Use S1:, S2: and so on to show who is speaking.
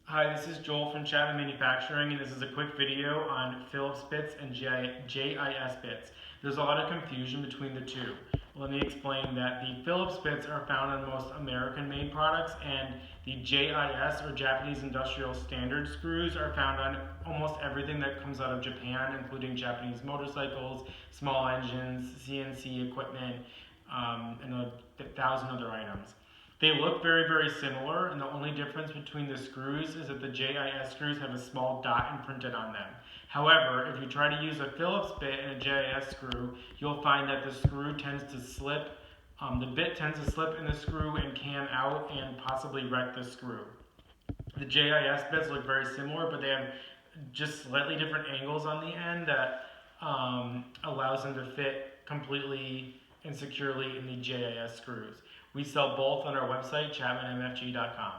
S1: Hi, this is Joel from Chapman Manufacturing, and this is a quick video on Phillips bits and JIS bits. There's a lot of confusion between the two. Let me explain that the Phillips bits are found on most American-made products, and the JIS, or Japanese Industrial Standard screws, are found on almost everything that comes out of Japan, including Japanese motorcycles, small engines, CNC equipment, and a thousand other items. They look very, very similar, and the only difference between the screws is that the JIS screws have a small dot imprinted on them. However, if you try to use a Phillips bit and a JIS screw, you'll find that the screw tends to slip, the bit tends to slip in the screw and cam out and possibly wreck the screw. The JIS bits look very similar, but they have just slightly different angles on the end that allows them to fit completely and securely in the JIS screws. We sell both on our website, chapmanmfg.com.